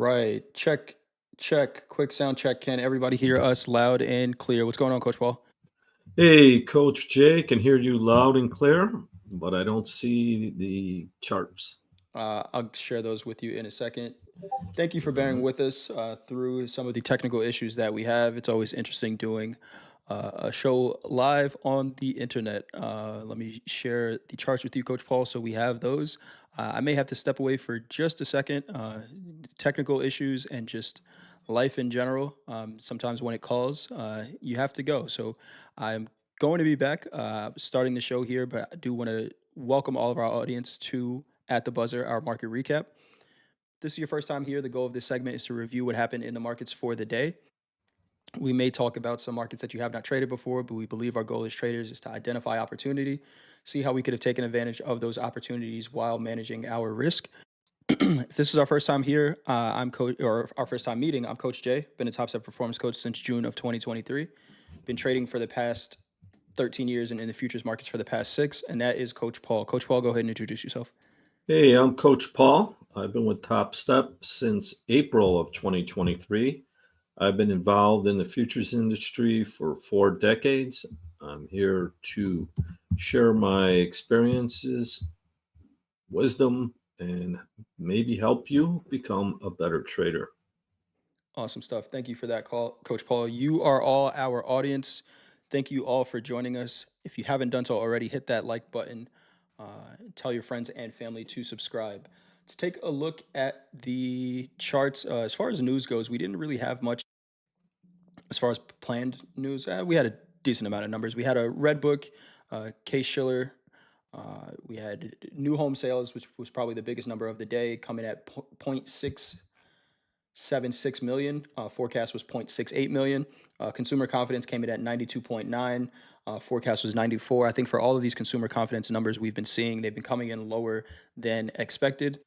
right. Check. Quick sound check. Can everybody hear us loud and clear? What's going on, Coach Paul? Hey, Coach Jay, can hear you loud and clear, but I don't see the charts. I'll share those with you in a second. Thank you for bearing Mhm. with us through some of the technical issues that we have. It's always interesting doing a show live on the internet. Let me share the charts with you, Coach Paul, so we have those. I may have to step away for just a second. Technical issues and just life in general. Sometimes when it calls, you have to go. So I'm going to be back starting the show here, but I do want to welcome all of our audience to At the Buzzer, our market recap. This is your first time here, the goal of this segment is to review what happened in the markets for the day. We may talk about some markets that you have not traded before, but we believe our goal as traders is to identify opportunity, see how we could have taken advantage of those opportunities while managing our risk. If this is our first time here, I'm coach or our first time meeting. I'm Coach Jay. Been a Topstep performance coach since June of 2023. Been trading for the past 13 years and in the futures markets for the past six, and that is Coach Paul. Coach Paul, go ahead and introduce yourself. Hey, I'm Coach Paul. I've been with Topstep since April of 2023. I've been involved in the futures industry for 4 decades. I'm here to share my experiences, wisdom, and maybe help you become a better trader. Awesome stuff. Thank you for that call, Coach Paul. You are all our audience. Thank you all for joining us. If you haven't done so already, hit that like button. Tell your friends and family to subscribe. Let's take a look at the charts. As far as news goes, we didn't really have much as far as planned news. We had a decent amount of numbers. We had a Red Book, Case Shiller. We had new home sales, which was probably the biggest number of the day, coming at 0.676 million. Forecast was 0.68 million. Consumer confidence came in at 92.9. Forecast was 94. I think for all of these consumer confidence numbers we've been seeing, they've been coming in lower than expected.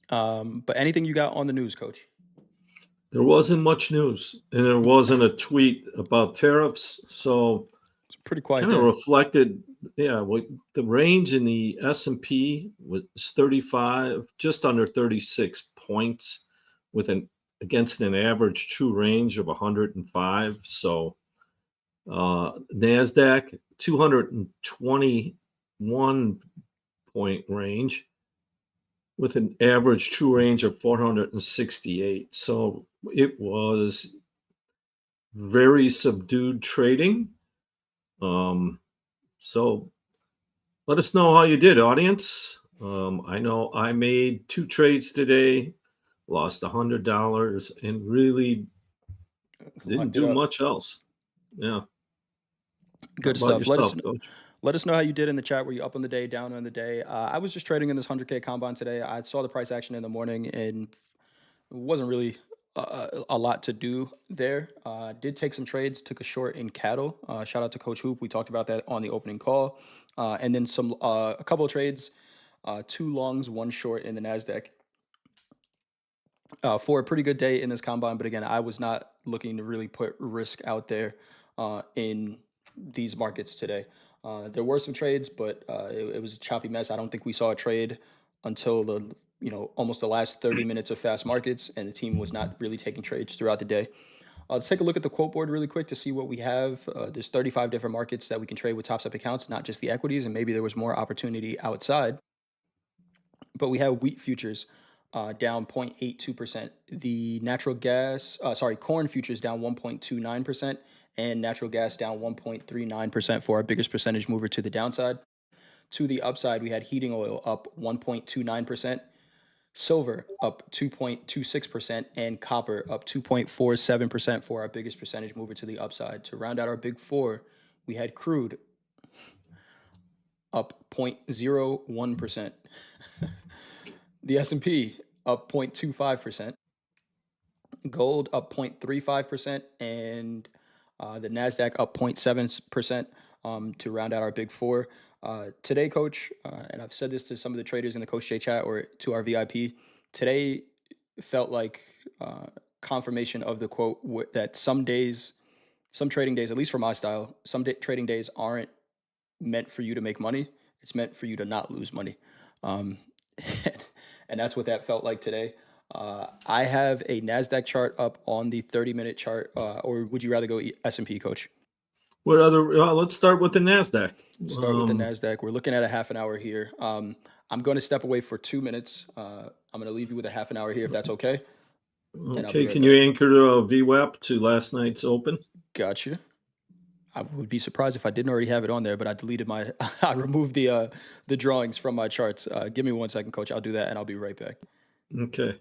But anything you got on the news, Coach? There wasn't much news, and there wasn't a tweet about tariffs. So It's a pretty quiet kind of day. reflected, yeah, what the range in the S&P was 35, just under 36 points with an against an average true range of 105. So Nasdaq 221 point range with an average true range of 468. So it was very subdued trading. Um, so let us know how you did, audience. I know I made 2 trades today, lost $100, and really didn't Locked it do up. much else. Yeah. How Good about stuff. yourself, Coach? Let us know how you did in the chat. Were you up on the day, down on the day? I was just trading in this 100K combine today. I saw the price action in the morning and it wasn't really a lot to do there. Did take some trades, took a short in cattle. Shout out to Coach Hoop. We talked about that on the opening call. And then a couple of trades, two longs, one short in the NASDAQ for a pretty good day in this combine. But again, I was not looking to really put risk out there in these markets today. There were some trades, but it was a choppy mess. I don't think we saw a trade until the almost the last 30 minutes of fast markets, and the team was not really taking trades throughout the day. Let's take a look at the quote board really quick to see what we have. There's 35 different markets that we can trade with Top Step accounts, not just the equities, and maybe there was more opportunity outside. But we have wheat futures down 0.82%. The natural gas, corn futures down 1.29%, and natural gas down 1.39% for our biggest percentage mover to the downside. To the upside, we had heating oil up 1.29%, silver up 2.26%, and copper up 2.47% for our biggest percentage mover to the upside. To round out our big four, we had crude up 0.01%. The S&P up 0.25%, gold up 0.35%, and the Nasdaq up 0.7% to round out our big four. Today, Coach, and I've said this to some of the traders in the Coach J chat or to our VIP. Today felt like confirmation of the quote that some days, some trading days, at least for my style, trading days aren't meant for you to make money. It's meant for you to not lose money. Um, and that's what that felt like today. I have a NASDAQ chart up on the 30-minute chart, or would you rather go S&P, Coach? What other? Let's start with the Nasdaq. Start with the NASDAQ. We're looking at a half an hour here. I'm going to step away for 2 minutes. I'm going to leave you with a half an hour here if that's okay, and I'll be Okay, right can you back. anchor VWAP to last night's open? Gotcha. I would be surprised if I didn't already have it on there, but I deleted my, I removed the drawings from my charts. Give me 1 second, Coach. I'll do that, and I'll be right back. Okay.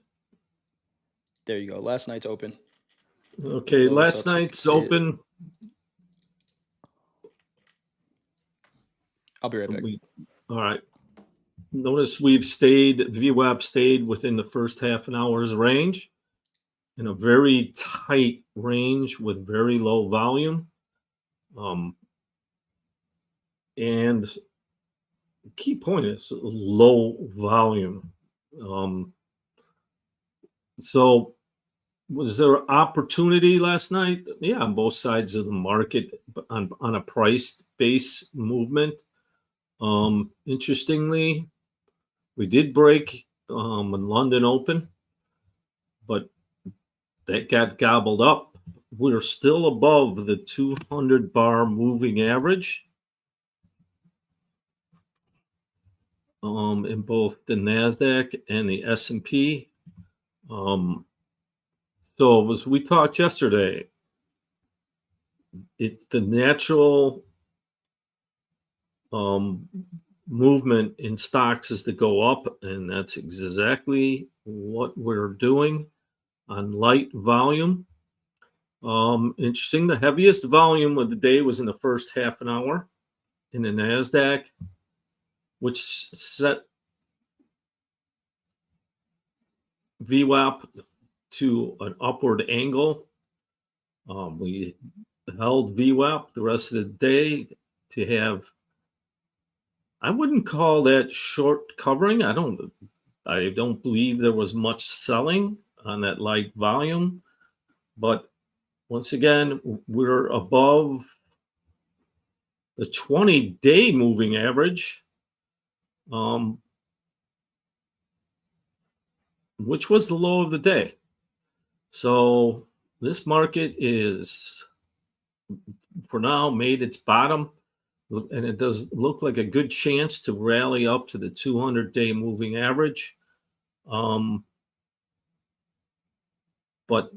There you go. Last night's open. Okay, Load this last up so you can night's see it. open. I'll be right back. All right. Notice VWAP stayed within the first half an hour's range in a very tight range with very low volume. And the key point is low volume. So was there opportunity last night? Yeah, on both sides of the market on a price base movement. Interestingly, we did break in London Open, but that got gobbled up. We're still above the 200 bar moving average in both the Nasdaq and the S&P. So as we talked yesterday, it's the natural movement in stocks is to go up, and that's exactly what we're doing on light volume. Interesting, the heaviest volume of the day was in the first half an hour in the Nasdaq, which set VWAP to an upward angle. We held VWAP the rest of the day to have, I wouldn't call that short covering. I don't believe there was much selling on that light volume, but once again, we're above the 20-day moving average, which was the low of the day. So this market is, for now, made its bottom, and it does look like a good chance to rally up to the 200-day moving average. But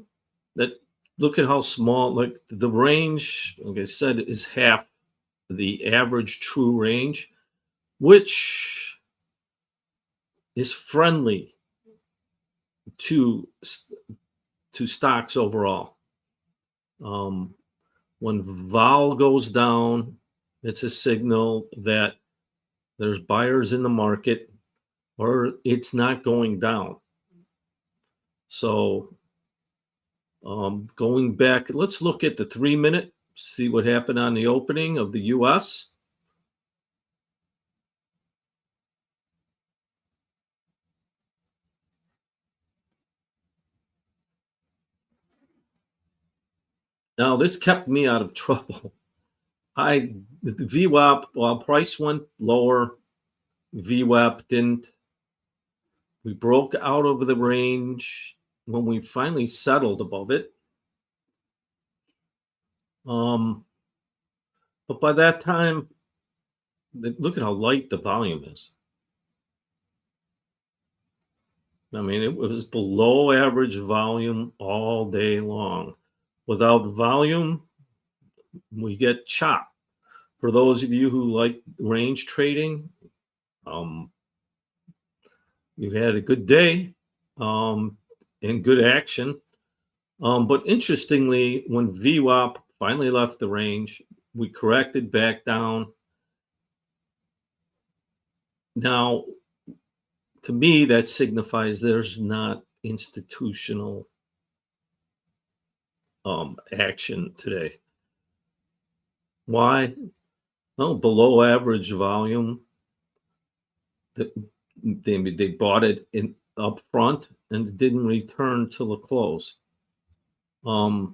look at how small, like the range, like I said, is half the average true range, which is friendly to stocks overall. When vol goes down, it's a signal that there's buyers in the market or it's not going down. So going back, let's look at the 3-minute, see what happened on the opening of the US. Now, this kept me out of trouble. The VWAP, while price went lower, VWAP didn't. We broke out of the range when we finally settled above it. But by that time, look at how light the volume is. I mean, it was below average volume all day long. Without volume, we get chop. For those of you who like range trading, you had a good day and good action. But interestingly, when VWAP finally left the range, we corrected back down. Now, to me, that signifies there's not institutional action today. Why? Well, below average volume. They bought it in up front and it didn't return till the close. The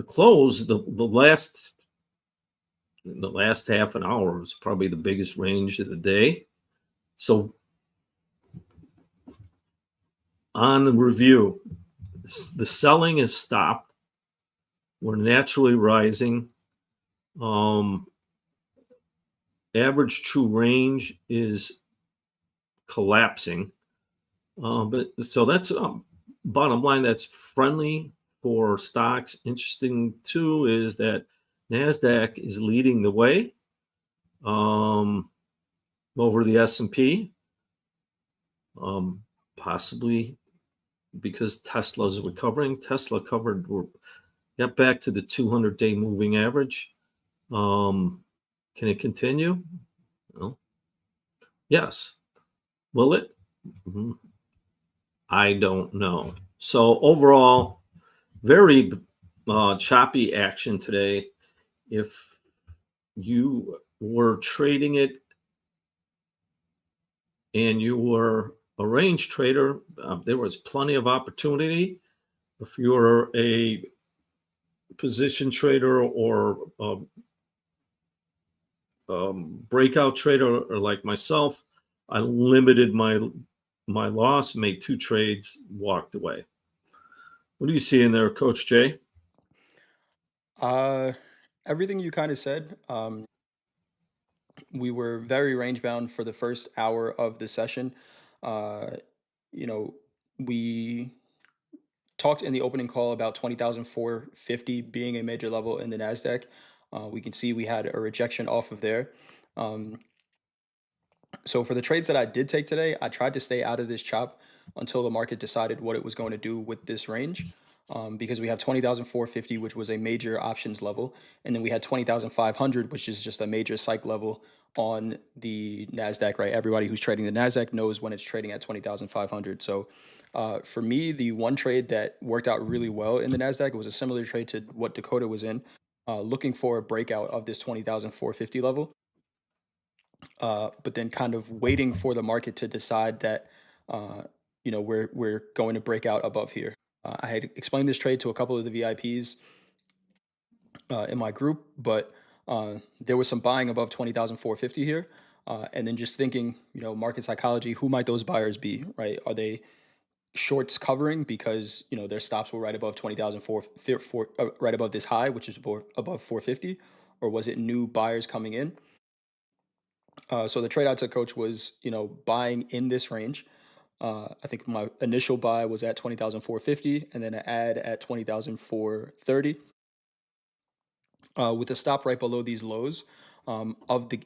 close, the last half an hour was probably the biggest range of the day. So on the review, the selling is stopped. We're naturally rising. Average true range is collapsing. But so that's bottom line. That's friendly for stocks. Interesting too is that Nasdaq is leading the way over the S&P, possibly because Tesla's recovering. Tesla got back to the 200-day moving average. Can it continue? Well, yes. Will it? I don't know. So overall, very choppy action today. If you were trading it and you were a range trader, there was plenty of opportunity. If you're a position trader or breakout trader or like myself, I limited my loss, made 2 trades, walked away. What do you see in there, Coach Jay? Everything you kind of said. We were very range bound for the first hour of the session. Uh, you know, we talked in the opening call about 20,450 being a major level in the Nasdaq. We can see we had a rejection off of there. Um, so for the trades that I did take today, I tried to stay out of this chop until the market decided what it was going to do with this range. Because we have 20,450, which was a major options level, and then we had 20,500, which is just a major psych level on the Nasdaq. Right, everybody who's trading the Nasdaq knows when it's trading at 20,500. So, for me, the one trade that worked out really well in the Nasdaq, it was a similar trade to what Dakota was in, looking for a breakout of this 20,450 level, but then kind of waiting for the market to decide that uh, we're going to break out above here. I had explained this trade to a couple of the VIPs in my group, but there was some buying above 20,450 here. And then just thinking, market psychology, who might those buyers be, right? Are they shorts covering because, their stops were right above 20,004, right above this high, which is above 450? Or was it new buyers coming in? So the trade I took, coach, was, buying in this range. I think my initial buy was at 20,450 and then an add at 20,430 with a stop right below these lows of the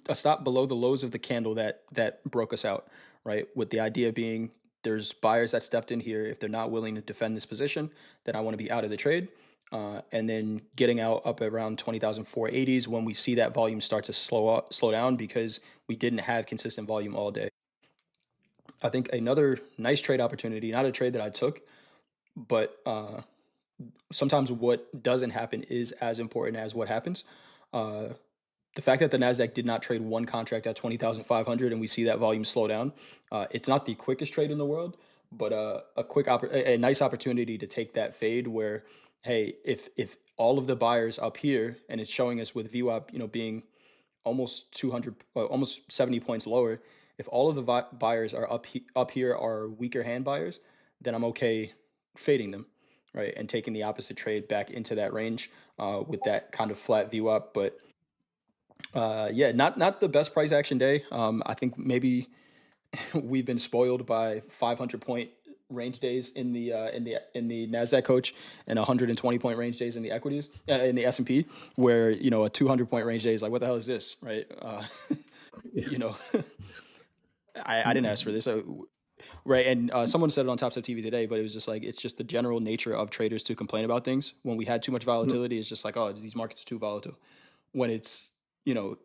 a stop below the lows of the candle that broke us out, right? With the idea being there's buyers that stepped in here. If they're not willing to defend this position, then I want to be out of the trade. And then getting out up around 20,480s when we see that volume start to slow down because we didn't have consistent volume all day. I think another nice trade opportunity, not a trade that I took, but sometimes what doesn't happen is as important as what happens. Uh, the fact that the Nasdaq did not trade one contract at 20,500 and we see that volume slow down, it's not the quickest trade in the world, but a nice opportunity to take that fade where, hey, if all of the buyers up here and it's showing us with VWAP, being almost 200, almost 70 points lower. If all of the buyers are up here are weaker hand buyers, then I'm okay fading them, right, and taking the opposite trade back into that range with that kind of flat VWAP. But yeah, not the best price action day. I think maybe we've been spoiled by 500-point range days in the Nasdaq, coach, and 120-point range days in the equities in the S&P, where a 200-point range day is like, what the hell is this, right? You know, I didn't ask for this, right? And someone said it on Topstep TV today, but it was just like it's just the general nature of traders to complain about things. When we had too much volatility, it's just like, oh, these markets are too volatile. When it's you know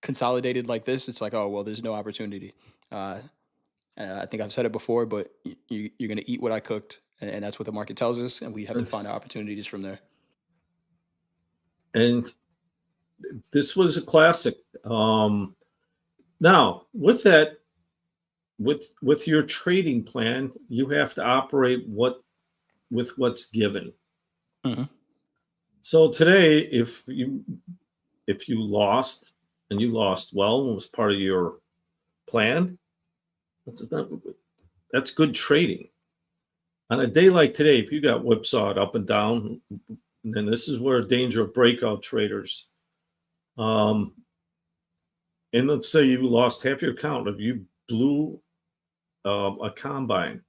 consolidated like this, it's like, oh well, there's no opportunity. Uh, I think I've said it before, but you're going to eat what I cooked, and that's what the market tells us, and we have to find our opportunities from there. And this was a classic. Now, with that, with your trading plan, you have to operate with what's given. Mm-hmm. So today, if you lost and you lost well and was part of your plan, that's good trading. On a day like today, if you got whipsawed up and down, then this is where danger of breakout traders. Um, and let's say you lost half your count, if you blew a combine,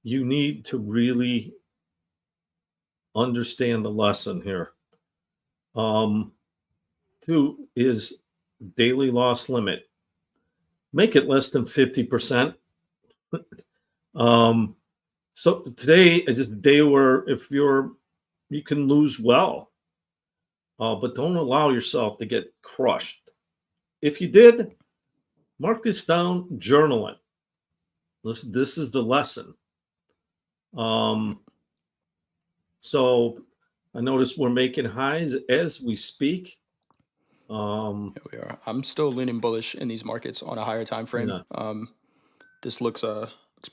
you need to really understand the lesson here. Um, two is daily loss limit. Make it less than 50%. Um, so today is just a day where if you can lose well, but don't allow yourself to get crushed. If you did, mark this down, journal it. This is the lesson. Um, so I notice we're making highs as we speak. Here we are. I'm still leaning bullish in these markets on a higher time frame. Yeah, This looks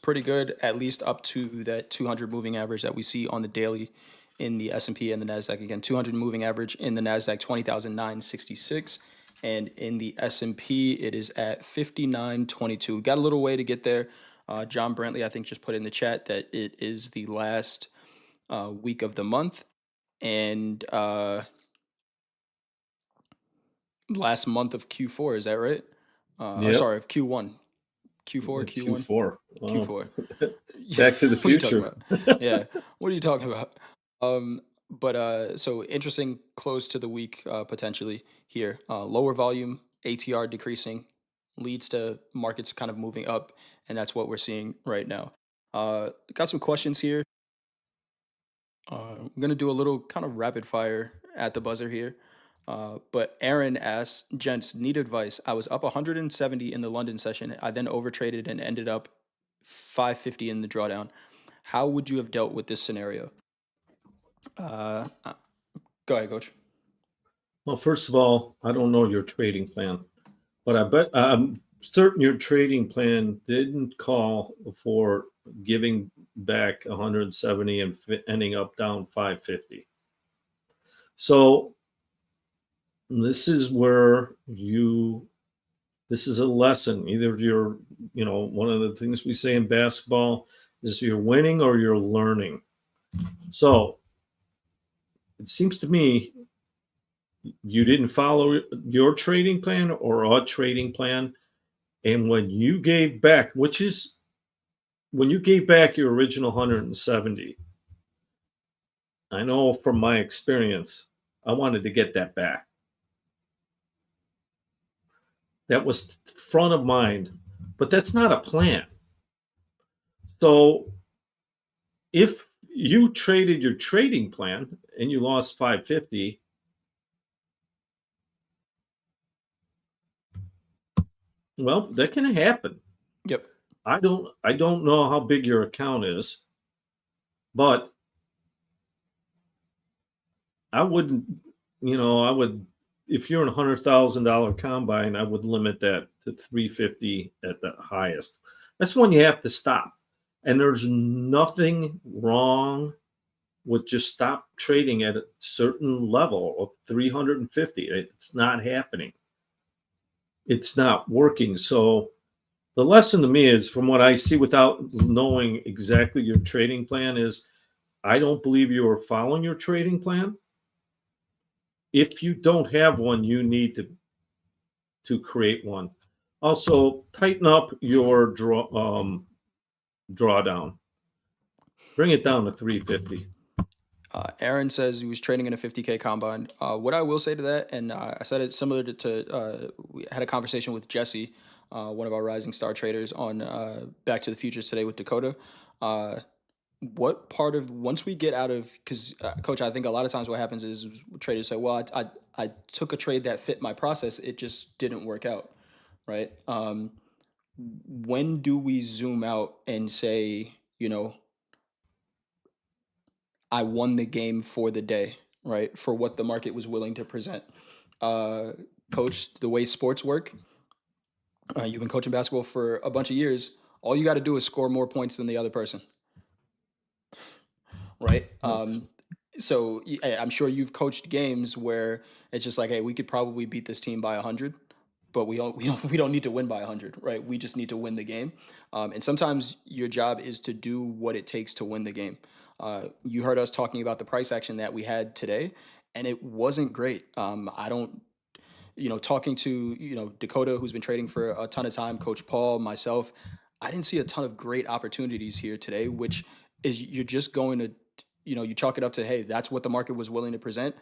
pretty good, at least up to that 200 moving average that we see on the daily in the S&P and the Nasdaq. Again, 200 moving average in the Nasdaq 20,966, and in the S&P it is at 5922. Got a little way to get there. John Brantley, I think, just put in the chat that it is the last week of the month, and last month of Q4. Is that right? Or yep. sorry, of Q1. Q4, Q1, Q4. Wow. Q4. Back to the What are you talking future. about? Yeah. What are you talking about? But so interesting close to the week potentially here. Lower volume, ATR decreasing leads to markets kind of moving up, and that's what we're seeing right now. Got some questions here. I'm gonna do a little kind of rapid fire at the buzzer here. But Aaron asks, "Gents, need advice. I was up 170 in the London session. I then overtraded and ended up 550 in the drawdown. How would you have dealt with this scenario?" Uh, uh, Go ahead, coach. Well, first of all, I don't know your trading plan, but I bet I'm certain your trading plan didn't call for giving back 170 and ending up down 550. So this is where this is a lesson. Either you're, one of the things we say in basketball is you're winning or you're learning. So it seems to me you didn't follow your trading plan or a trading plan. And when you gave back, which is when you gave back your original 170, I know from my experience, I wanted to get that back. That was front of mind, but that's not a plan. So if you traded your trading plan and you lost 550, well, that can happen. Yep. I don't know how big your account is, but I wouldn't, I would, if you're in $100,000 combine, I would limit that to 350 at the highest. That's when you have to stop. And there's nothing wrong with just stop trading at a certain level of 350. It's not happening. It's not working. So the lesson to me is, from what I see without knowing exactly your trading plan, is I don't believe you are following your trading plan. If you don't have one, you need to create one. Also, tighten up your drawdown. Bring it down to 350. Aaron says he was trading in a 50K combine. What I will say to that, and I said it similar we had a conversation with Jesse, one of our rising star traders, on Back to the Futures today with Dakota. Uh, what part of once we get out of, because coach, I think a lot of times what happens is traders say, well, I took a trade that fit my process, it just didn't work out, right? When do we zoom out and say, I won the game for the day, right? For what the market was willing to present. uh Coach, the way sports work, you've been coaching basketball for a bunch of years, all you got to do is score more points than the other person, right? That's So I'm sure you've coached games where it's just like, hey, we could probably beat this team by 100. but we don't need to win by 100, right? We just need to win the game. And sometimes your job is to do what it takes to win the game. You heard us talking about the price action that we had today, and it wasn't great. I don't, talking to, Dakota, who's been trading for a ton of time, Coach Paul, myself, I didn't see a ton of great opportunities here today, which is you're just going to, you chalk it up to, hey, that's what the market was willing to present.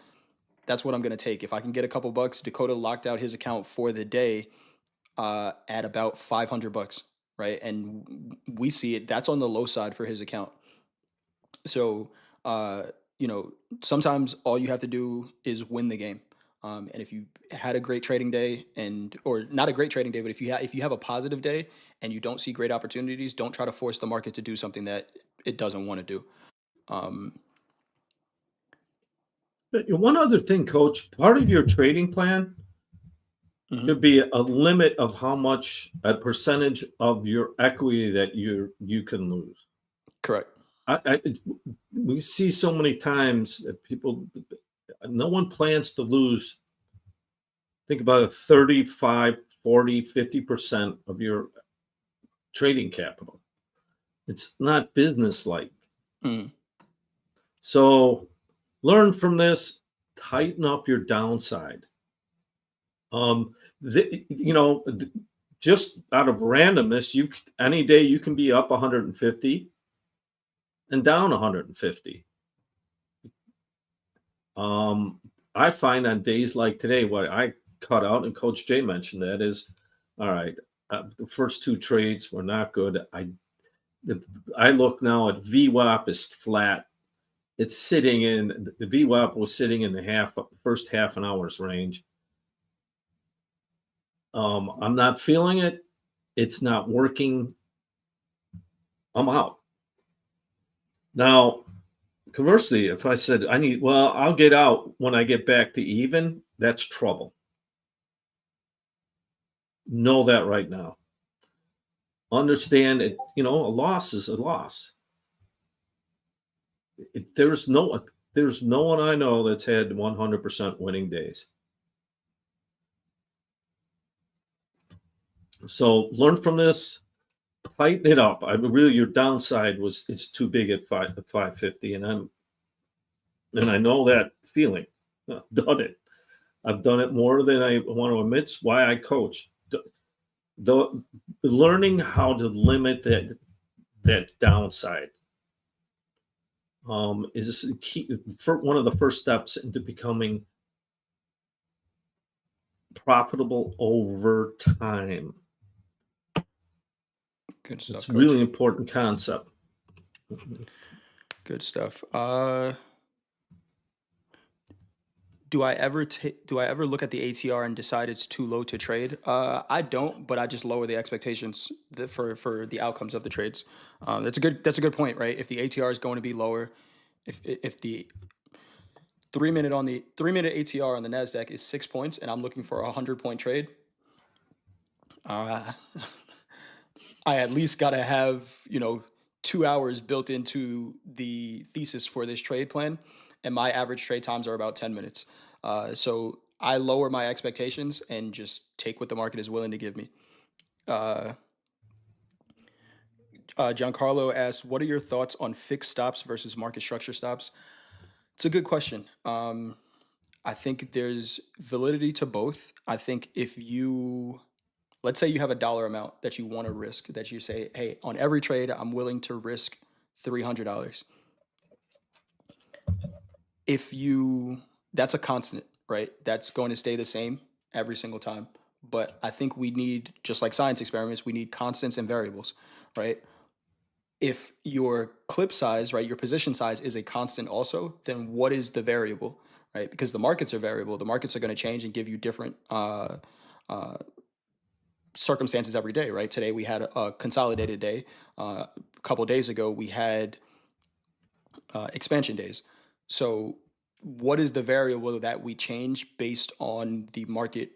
That's what I'm going to take. If I can get a couple bucks, Dakota locked out his account for the day at about 500 bucks, right? And we see it. That's on the low side for his account. So, uh, you know, sometimes all you have to do is win the game. And if you had a great trading day, and or not a great trading day, but if you have a positive day and you don't see great opportunities, don't try to force the market to do something that it doesn't want to do. Um, But one other thing, coach, part of your trading plan mhm, should be a limit of how much a percentage of your equity that you can lose. correct. We see so many times that people, no one plans to lose. Think about it, 35, 40, 50% of your trading capital. It's not business-like. Mhm, So learn from this, tighten up your downside. Um, just out of randomness, any day you can be up 150 and down 150. Um, I find on days like today, what I cut out, and Coach Jay mentioned that is, all right, the first two trades were not good. The, I look now at VWAP is flat. It's sitting in the VWAP was sitting in the first half an hour's range. I'm not feeling it. It's not working. I'm out. Now, conversely, if I said I'll get out when I get back to even, that's trouble. Know that right now. Understand it, a loss is a loss. It, there's no one I know that's had 100% winning days. So learn from this, tighten it up. Really your downside was it's too big at 550, and I know that feeling. I've done it. I've done it more than I want to admit. It's why I coach. The learning how to limit that downside is key for one of the first steps into becoming profitable over time. good It's stuff, a really Coach. important concept. Good stuff. Do I ever look at the ATR and decide it's too low to trade? I don't, but I just lower the expectations for the outcomes of the trades. That's a good point, right? If the ATR is going to be lower, if the 3-minute ATR on the Nasdaq is 6 points, and I'm looking for a 100 point trade, uh, I at least got to have 2 hours built into the thesis for this trade plan, and my average trade times are about 10 minutes. So I lower my expectations and just take what the market is willing to give me. Uh, Giancarlo asks, "What are your thoughts on fixed stops versus market structure stops?" It's a good question. I think there's validity to both. I think if you let's say you have a dollar amount that you want to risk, that you say, hey, on every trade, I'm willing to risk $300. If you, that's a constant, right? That's going to stay the same every single time. But I think we need, just like science experiments, we need constants and variables, right? If your clip size, right, your position size is a constant also, then what is the variable, right? Because the markets are variable. The markets are going to change and give you different uh, circumstances every day, right? Today we had a consolidated day. A couple of days ago we had expansion days. So, what is the variable that we change based on the market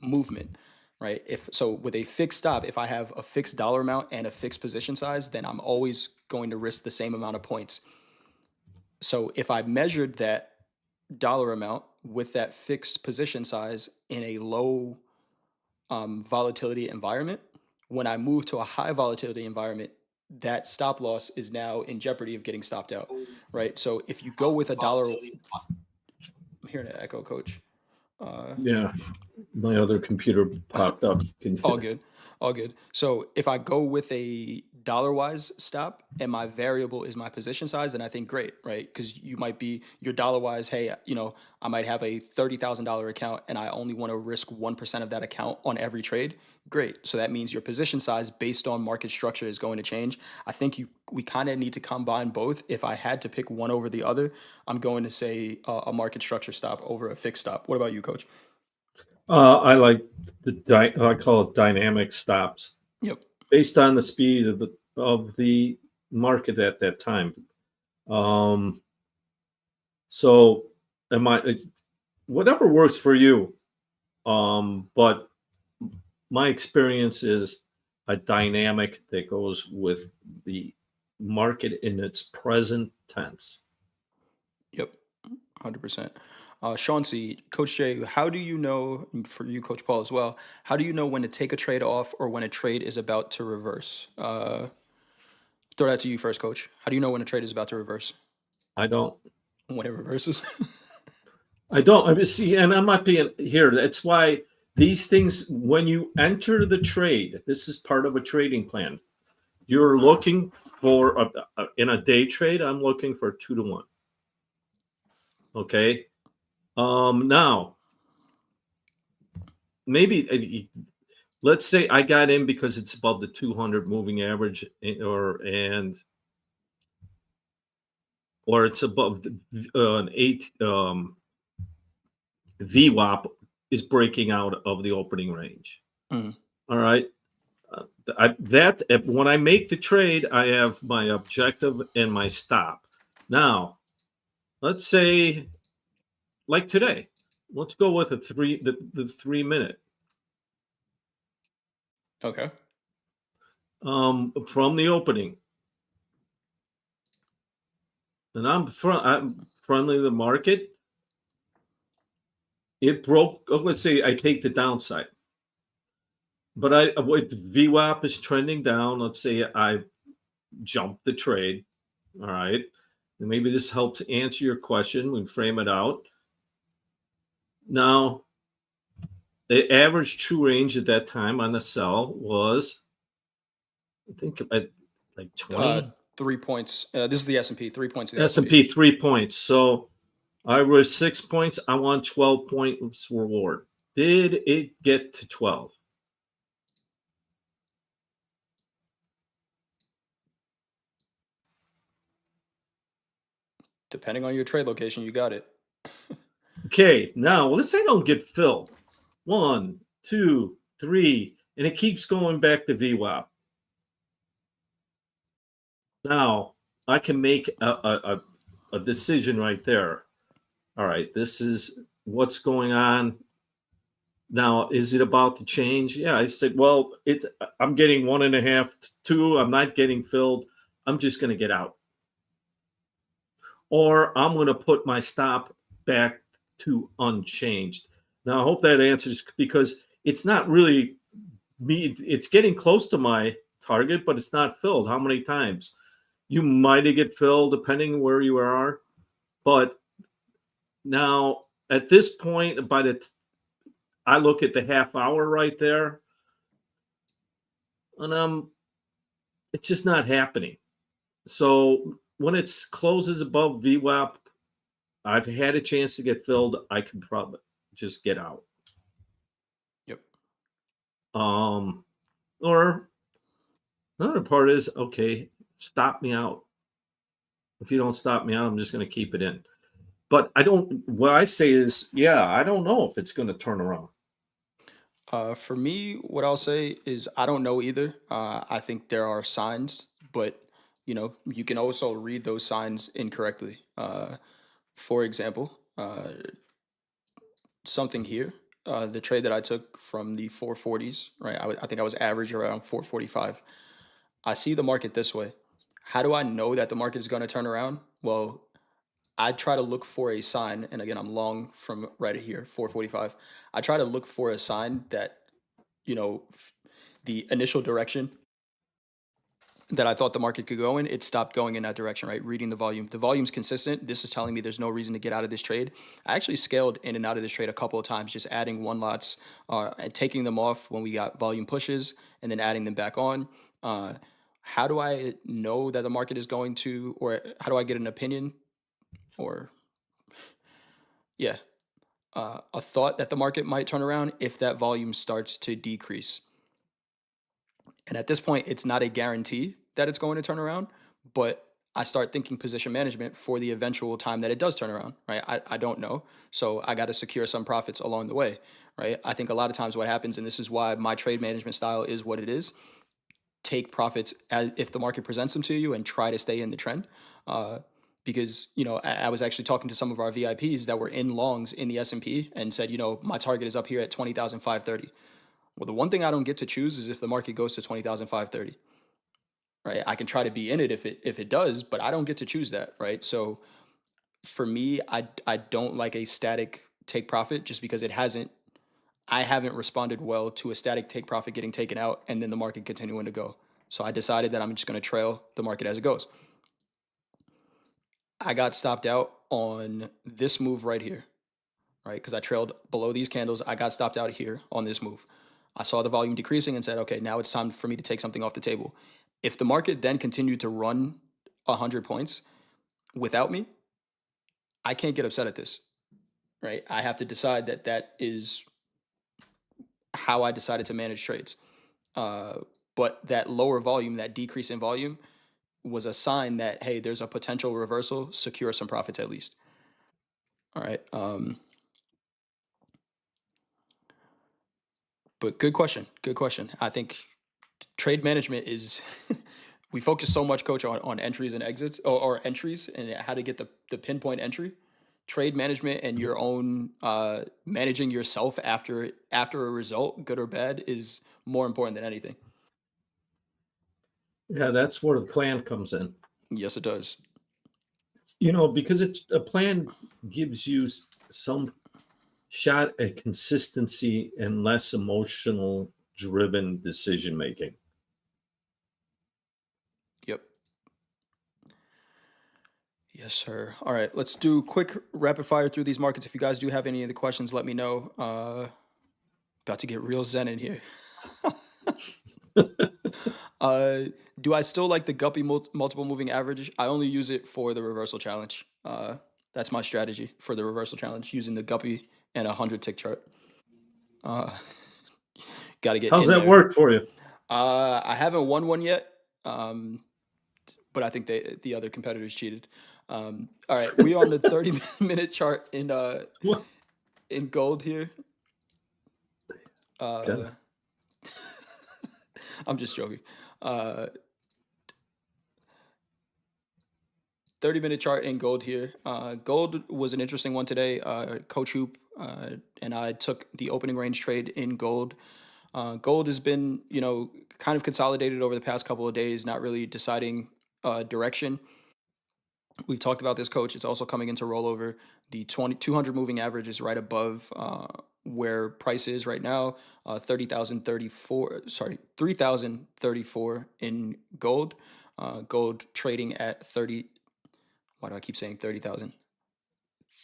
movement, right? If so, with a fixed stop, if I have a fixed dollar amount and a fixed position size, then I'm always going to risk the same amount of points. So, if I measured that dollar amount with that fixed position size in a low volatility environment. When I move to a high volatility environment, that stop loss is now in jeopardy of getting stopped out, right? So if you go with a dollar, I'm hearing an echo, coach. Uh, Yeah, my other computer popped up. all good, all good. So if I go with a dollar wise stop and my variable is my position size, then I think great, right? Because you might be your dollar wise. Hey, I might have a $30,000 account and I only want to risk 1% of that account on every trade. Great. So that means your position size based on market structure is going to change. I think we kind of need to combine both. If I had to pick one over the other, I'm going to say a market structure stop over a fixed stop. What about you, coach? I like I call it dynamic stops Yep. based on the speed of the market at that time. Um, so, am I whatever works for you? But my experience is a dynamic that goes with the market in its present tense. Yep. 100%. Sean C, Coach Jay, how do you know, and for you, Coach Paul, as well, how do you know when to take a trade off or when a trade is about to reverse? Throw that to you first, Coach. How do you know when a trade is about to reverse? I don't. When it reverses? I don't. I mean, see, and I'm not being here. That's why these things, when you enter the trade, this is part of a trading plan. You're looking for in a day trade. I'm looking for 2 to 1. Okay. Now maybe let's say I got in because it's above the 200 moving average, or it's above an 8 VWAP is breaking out of the opening range. Mm, All right. When I make the trade, I have my objective and my stop. Now, let's say like today, let's go with the 3 minute okay. from the opening, and I'm friendly to the market. It broke. Let's say I take the downside, but what VWAP is trending down. Let's say I jump the trade. All right, and maybe this helps answer your question. We frame it out. Now, the average true range at that time on the sell was, I think, at like Uh, 20. 3 points. This is the S&P. 3 points of the S&P. S&P 3 points. So I was 6 points. I want 12 points reward. Did it get to 12? Depending on your trade location, you got it. Okay, now let's say I don't get filled. 1, 2, 3, and it keeps going back to VWAP. Now I can make a decision right there. All right, this is what's going on. Now, is it about to change? Yeah, I said, well, I'm getting 1.5, 2. I'm not getting filled. I'm just going to get out, or I'm going to put my stop back to unchanged. Now, I hope that answers, because it's not really me. It's getting close to my target, but it's not filled. How many times? You might get filled depending where you are, but now at this point, I look at the half hour right there, and it's just not happening. So when it closes above VWAP, I've had a chance to get filled. I can probably just get out. Yep. Um, or another part is, okay, stop me out. If you don't stop me out, I'm just going to keep it in. But I don't. What I say is, yeah, I don't know if it's going to turn around. For me, what I'll say is I don't know either. I think there are signs, but you can also read those signs incorrectly. For example, something here, the trade that I took from the 440s, right? I think I was average around 445. I see the market this way. How do I know that the market is going to turn around? Well, I try to look for a sign, and again, I'm long from right here, 445. I try to look for a sign that, the initial direction that I thought the market could go in, it stopped going in that direction, right? Reading the volume. The volume's consistent. This is telling me there's no reason to get out of this trade. I actually scaled in and out of this trade a couple of times, just adding one lots and taking them off when we got volume pushes and then adding them back on. Uh, how do I know that the market is going to, or how do I get an opinion or, yeah, a thought that the market might turn around if that volume starts to decrease? And at this point, it's not a guarantee that it's going to turn around, but I start thinking position management for the eventual time that it does turn around, right? I don't know. So I got to secure some profits along the way, right? I think a lot of times what happens, and this is why my trade management style is what it is, take profits as if the market presents them to you and try to stay in the trend. Because I was actually talking to some of our VIPs that were in longs in the S&P and said, my target is up here at 20,530. Well, the one thing I don't get to choose is if the market goes to 20,530, right? I can try to be in it if it does, but I don't get to choose that, right? So for me, I don't like a static take profit just because I haven't responded well to a static take profit getting taken out and then the market continuing to go. So I decided that I'm just going to trail the market as it goes. I got stopped out on this move right here, right? Because I trailed below these candles. I got stopped out here on this move. I saw the volume decreasing and said, okay, now it's time for me to take something off the table. If the market then continued to run 100 points without me, I can't get upset at this, right? I have to decide that that is how I decided to manage trades. Uh, but that lower volume, that decrease in volume, was a sign that, hey, there's a potential reversal, secure some profits at least. All right. But good question. Good question. I think trade management is we focus so much, coach, on entries and exits or entries and how to get the pinpoint entry. Trade management and your own managing yourself after a result, good or bad, is more important than anything. Yeah, that's where the plan comes in. Yes, it does. Because it's a plan gives you some shot at consistency and less emotional driven decision making. Yep. Yes, sir. All right, let's do quick rapid fire through these markets. If you guys do have any of the questions, let me know. About to get real zen in here. Uh, do I still like the Guppy multiple moving average? I only use it for the reversal challenge. That's my strategy for the reversal challenge, using the Guppy and a 100 tick chart. Uh, Got to get How's in that there. work for you? I haven't won one yet, but I think the other competitors cheated. All right, we on the 30-minute chart Well, in gold here. okay. Uh, I'm just joking. Uh, 30-minute chart in gold here. Gold was an interesting one today. Coach Hoop and I took the opening range trade in gold. Gold has been, kind of consolidated over the past couple of days, not really deciding direction. We've talked about this, coach. It's also coming into rollover. The 200 moving average is right above where price is right now. 30,034, sorry, 3,034 in gold. Gold trading at 30. Why do I keep saying 30,000?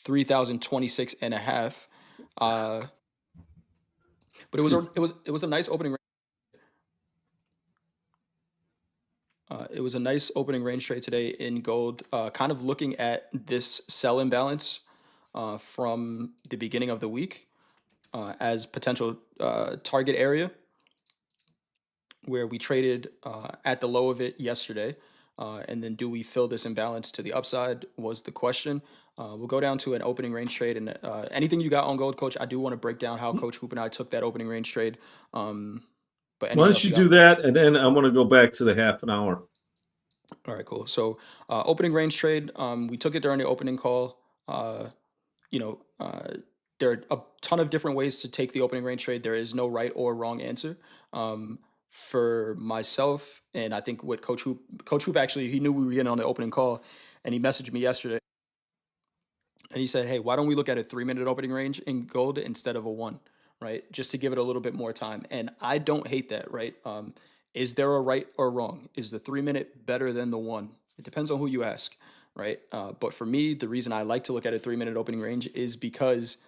3,026 and a half. Uh, but Excuse. it was a nice opening. It was a nice opening range trade today in gold. Kind of looking at this sell imbalance from the beginning of the week as potential target area where we traded at the low of it yesterday. And then do we fill this imbalance to the upside was the question. We'll go down to an opening range trade. And anything you got on gold, coach, I do want to break down how Coach Hoop and I took that opening range trade. But Why anything don't else you you got? do that, and then I want to go back to the half an hour. All right, cool. So opening range trade, we took it during the opening call. Uh, you know, uh, there are a ton of different ways to take the opening range trade. There is no right or wrong answer. For myself, and I think what Coach Hoop actually, he knew we were getting on the opening call, and he messaged me yesterday. and he said, "Hey, why don't we look at a 3 minute opening range in gold instead of a one, right? Just to give it a little bit more time." And I don't hate that, right? Is there a right or wrong? Is the 3 minute better than the one? It depends on who you ask, right? But for me, the reason I like to look at a 3 minute opening range is because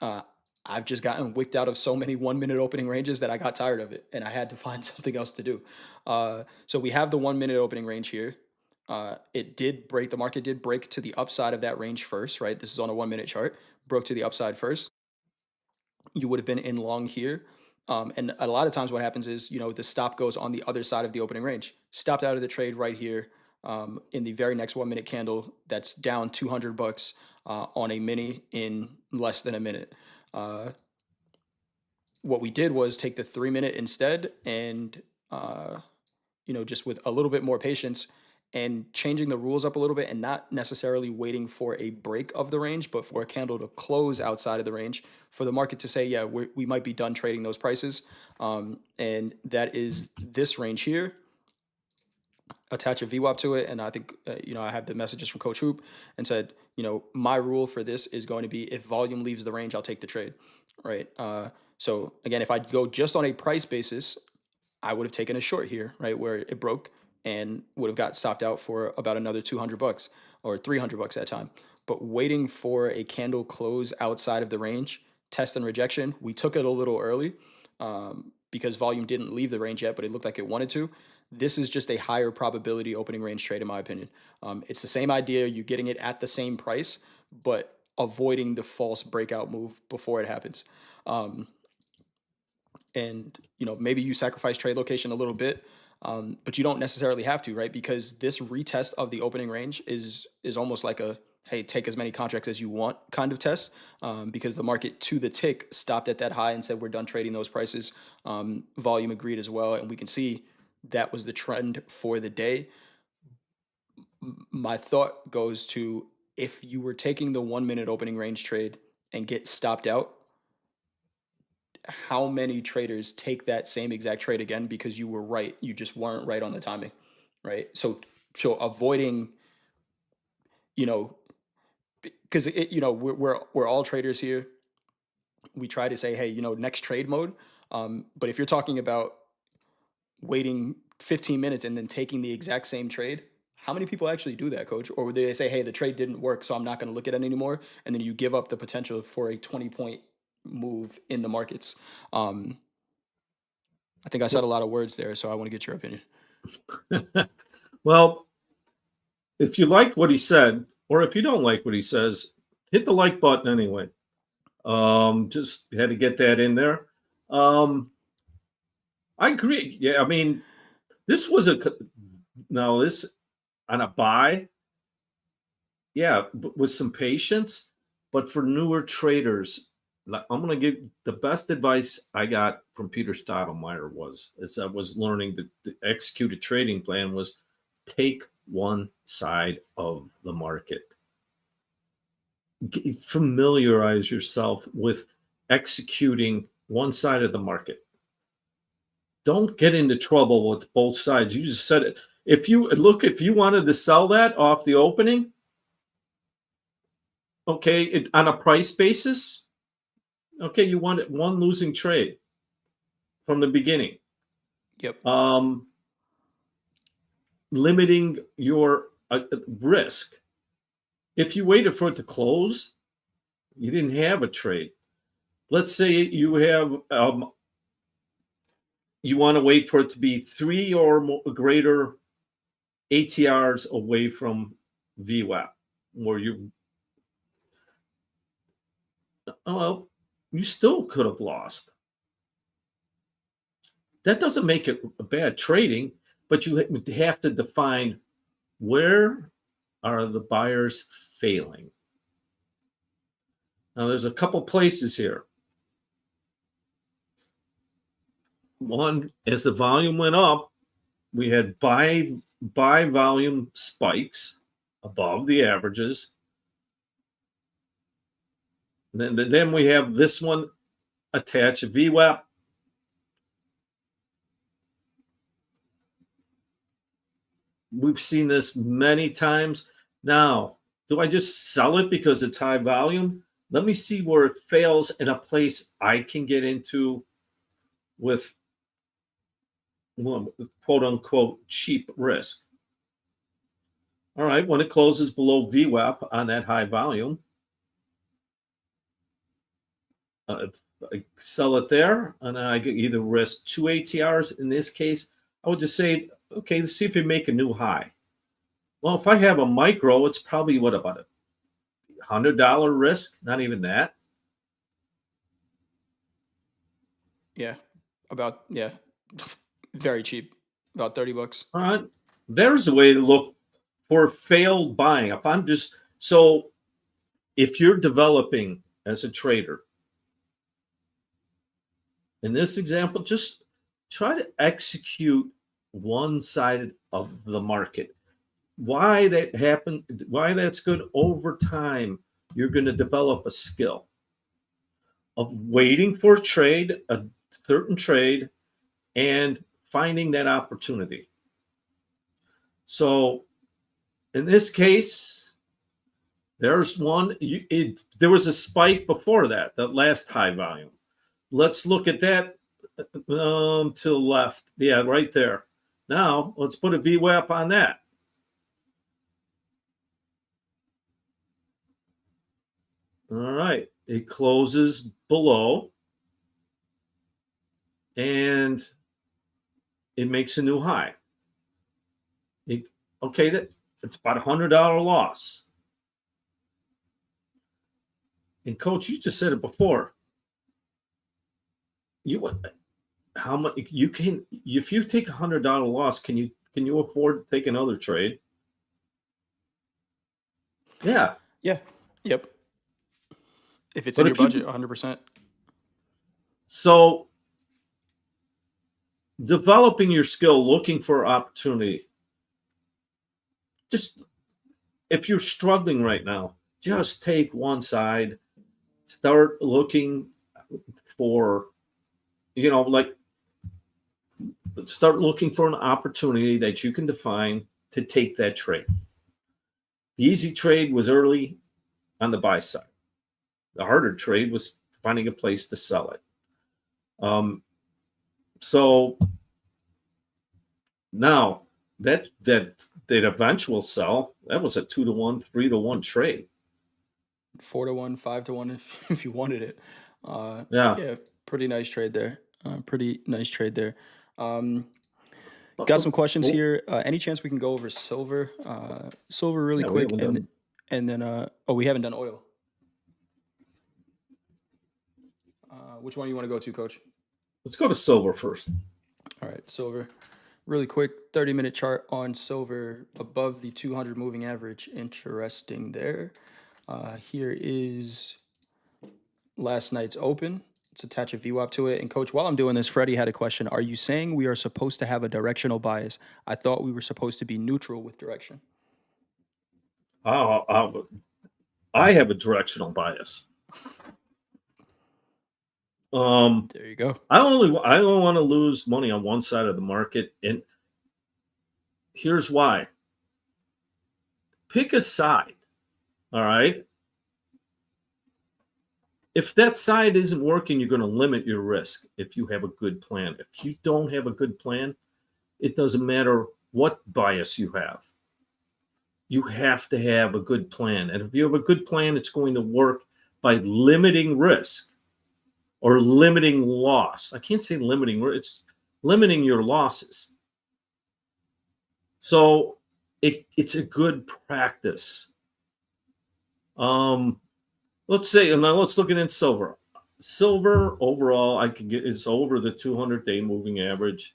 uh, I've just gotten wicked out of so many 1 minute opening ranges that I got tired of it and I had to find something else to do. So we have the 1 minute opening range here. It did break, the market did break to the upside of that range first, right? This is on a 1 minute chart, broke to the upside first. You would have been in long here. And a lot of times what happens is, the stop goes on the other side of the opening range. Stopped out of the trade right here in the very next 1 minute candle that's down 200 bucks on a mini in less than a minute. Uh, what we did was take the 3 minute instead and just with a little bit more patience and changing the rules up a little bit and not necessarily waiting for a break of the range, but for a candle to close outside of the range for the market to say, yeah, we might be done trading those prices. And that is this range here. Attach a VWAP to it. And I think, I have the messages from Coach Hoop and said, my rule for this is going to be if volume leaves the range, I'll take the trade. Right. So again, if I go just on a price basis, I would have taken a short here, right, where it broke and would have got stopped out for about another 200 bucks or 300 bucks at that time. But waiting for a candle close outside of the range, test and rejection, we took it a little early because volume didn't leave the range yet, but it looked like it wanted to. This is just a higher probability opening range trade, in my opinion. It's the same idea. You're getting it at the same price, but avoiding the false breakout move before it happens. Um, and maybe you sacrifice trade location a little bit, but you don't necessarily have to, right? Because this retest of the opening range is almost like a, hey, take as many contracts as you want kind of test, because the market to the tick stopped at that high and said we're done trading those prices. Volume agreed as well, and we can see that was the trend for the day. My thought goes to, if you were taking the 1 minute opening range trade and get stopped out, how many traders take that same exact trade again because you were right, you just weren't right on the timing, right? So avoiding, you know because we're all traders here. We try to say, hey, next trade mode. But if you're talking about waiting 15 minutes and then taking the exact same trade, how many people actually do that, coach? Or would they say, hey, the trade didn't work, so I'm not going to look at it anymore, and then you give up the potential for a 20-point move in the markets? I think I said a lot of words there, so I want to get your opinion. Well, if you like what he said, or if you don't like what he says, hit the like button anyway. Just had to get that in there. I agree. Yeah, I mean, this was this on a buy. Yeah, with some patience, but for newer traders, I'm going to give the best advice I got from Peter Stottlemyre as I was learning the executed trading plan was take one side of the market. Familiarize yourself with executing one side of the market. Don't get into trouble with both sides. You just said it. If you wanted to sell that off the opening, okay, on a price basis, okay, you want one losing trade from the beginning. Yep. Limiting your risk. If you waited for it to close, you didn't have a trade. Let's say you have you want to wait for it to be 3 or greater ATRs away from VWAP, where well, you still could have lost. That doesn't make it a bad trading, but you have to define where are the buyers failing. Now, there's a couple places here. One, as the volume went up, we had buy volume spikes above the averages. And then we have this one attach a VWAP. We've seen this many times. Now, Do I just sell it because it's high volume? Let me see where it fails in a place I can get into with, well, quote unquote cheap risk. All right, when it closes below VWAP on that high volume, I sell it there, and I get either risk 2 ATRs. In this case, I would just say, okay, let's see if you make a new high. Well, if I have a micro, it's probably what, about $100 risk? Not even that. Yeah, very cheap, about $30. All right, there's a way to look for failed buying. If I'm just so, if you're developing as a trader, in this example, just try to execute one side of the market. Why that happened, why that's good over time, you're going to develop a skill of waiting for a trade, a certain trade, and finding that opportunity. So in this case, there's one. There was a spike before that last high volume. Let's look at that to the left. Yeah, right there. Now let's put a VWAP on that. All right, it closes below, and it makes a new high. Okay, it's about $100 loss. And coach, you just said it before. How much you can, if you take $100 loss, can you afford to take another trade? Yeah. Yeah, yep. If it's But in your if you, budget, 100%. so developing your skill, looking for opportunity, just if you're struggling right now, just take one side, start looking for, like, start looking for an opportunity that you can define to take that trade. The easy trade was early on the buy side. The harder trade was finding a place to sell it. So now that eventual sell, that was a 2-to-1, 3-to-1 trade. 4-to-1, 5-to-1 if you wanted it. Yeah. Yeah, pretty nice trade there. Pretty nice trade there. Got some questions here. Any chance we can go over silver? Silver really Yeah, we quick, haven't done. and then we haven't done oil. Which one do you want to go to, Coach? Let's go to silver first. All right, silver. Really quick, 30-minute chart on silver above the 200 moving average. Interesting there. Here is last night's open. Let's attach a VWAP to it. And coach, while I'm doing this, Freddie had a question. Are you saying we are supposed to have a directional bias? I thought we were supposed to be neutral with direction. I have a directional bias. There you go. I don't want to lose money on one side of the market, and here's why. Pick a side. All right. If that side isn't working, you're going to limit your risk if you have a good plan. If you don't have a good plan, it doesn't matter what bias you have. You have to have a good plan. And if you have a good plan, it's going to work by limiting risk or limiting loss. I can't say limiting, it's limiting your losses. So it's a good practice. Let's say, and now let's look at silver. Silver overall, I can get is over the 200-day moving average.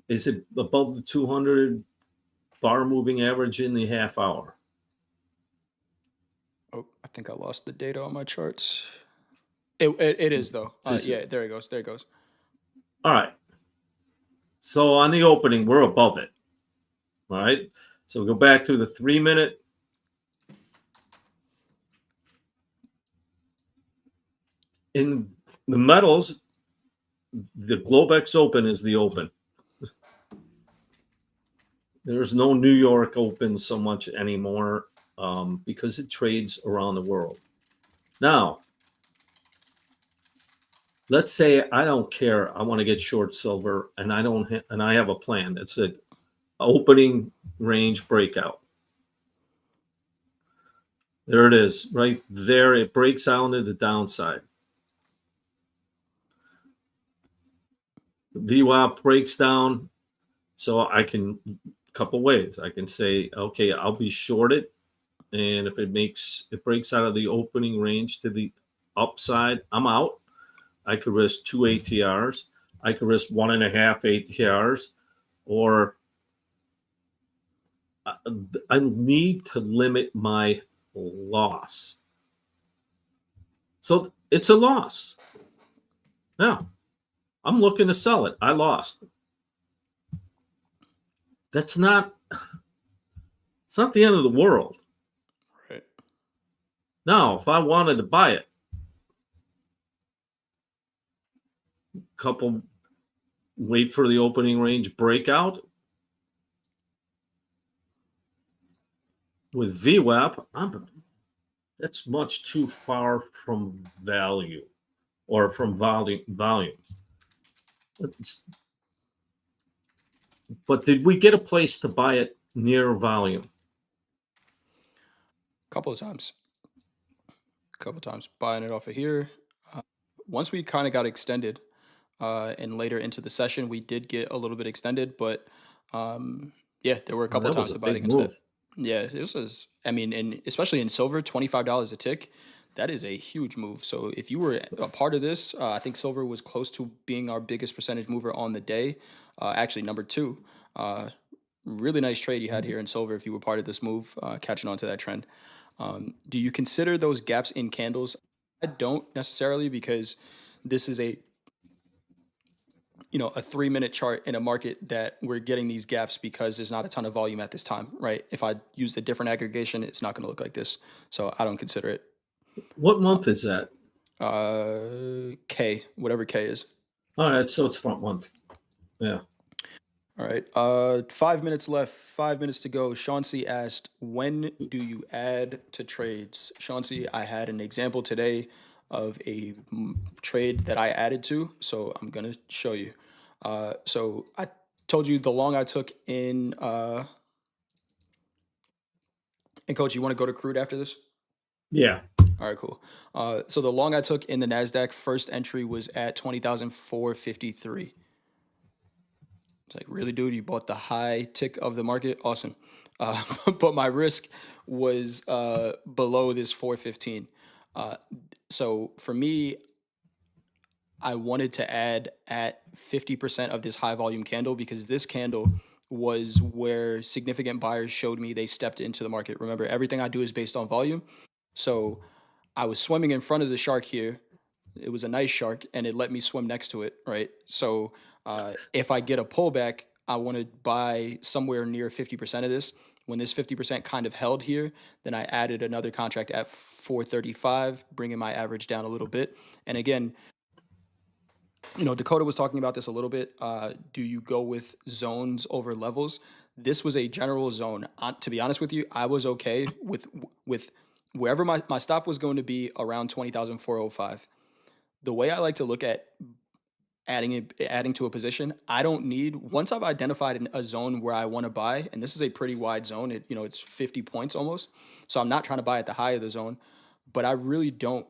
Is it above the 200 bar moving average in the half hour? Oh, I think I lost the data on my charts. It is though. Yeah, there it goes. There it goes. All right. So on the opening, we're above it. All right. So we go back to the 3-minute. In the metals, the Globex open is the open. There's no New York Open so much anymore because it trades around the world. Now, let's say I don't care. I want to get short silver, and and I have a plan. It's an opening range breakout. There it is, right there. It breaks out into the downside. The VWAP breaks down, so I can couple ways. I can say, okay, I'll be shorted, and if it breaks out of the opening range to the upside, I'm out. I could risk two ATRs. I could risk 1.5 ATRs, or I need to limit my loss. So it's a loss. Yeah, I'm looking to sell it. I lost. That's not. It's not the end of the world. Right. Now, if I wanted to buy it, couple wait for the opening range breakout with VWAP, that's much too far from value or from volume. But did we get a place to buy it near volume? Couple of times. Couple of times buying it off of here. Once we kind of got extended, and later into the session, we did get a little bit extended, but yeah, there were a Oh, couple of that was times a to buy it big against that. move. Yeah, this was, I mean, and especially in silver, $25 a tick, that is a huge move. So if you were a part of this, I think silver was close to being our biggest percentage mover on the day. Actually, number two. Really nice trade you had here in silver if you were part of this move, catching on to that trend. Do you consider those gaps in candles? I don't necessarily, because this is a 3-minute chart in a market that we're getting these gaps because there's not a ton of volume at this time, right? If I use a different aggregation, it's not going to look like this. So I don't consider it. What month is that? K, whatever K is. All right, so it's front month. Yeah. All right. 5 minutes left. 5 minutes to go. Chauncey asked, "When do you add to trades?" Chauncey, I had an example today of a trade that I added to, so I'm gonna show you. So I told you the long I took in. And coach, you want to go to Crude after this? Yeah. All right, cool. So the long I took in the Nasdaq first entry was at 20,453. It's like, really, dude, you bought the high tick of the market? Awesome. But my risk was below this 415. So for me, I wanted to add at 50% of this high volume candle, because this candle was where significant buyers showed me they stepped into the market. Remember, everything I do is based on volume. So I was swimming in front of the shark here. It was a nice shark, and it let me swim next to it, right? So if I get a pullback, I want to buy somewhere near 50% of this. When this 50% kind of held here, then I added another contract at 435, bringing my average down a little bit. And again, Dakota was talking about this a little bit. Do you go with zones over levels? This was a general zone. To be honest with you, I was okay with wherever my stop was going to be around 20,405. The way I like to look at adding to a position, I don't need, once I've identified a zone where I want to buy, and this is a pretty wide zone. It's 50 points almost. So I'm not trying to buy at the high of the zone, but I really don't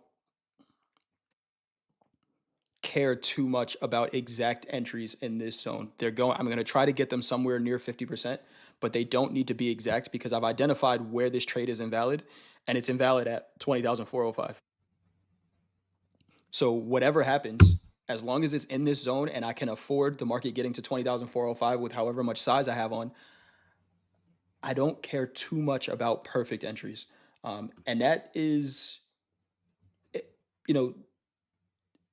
care too much about exact entries in this zone. I'm going to try to get them somewhere near 50%, but they don't need to be exact, because I've identified where this trade is invalid, and it's invalid at 20,405. So whatever happens, as long as it's in this zone and I can afford the market getting to 20,405 with however much size I have on, I don't care too much about perfect entries. And that is, you know,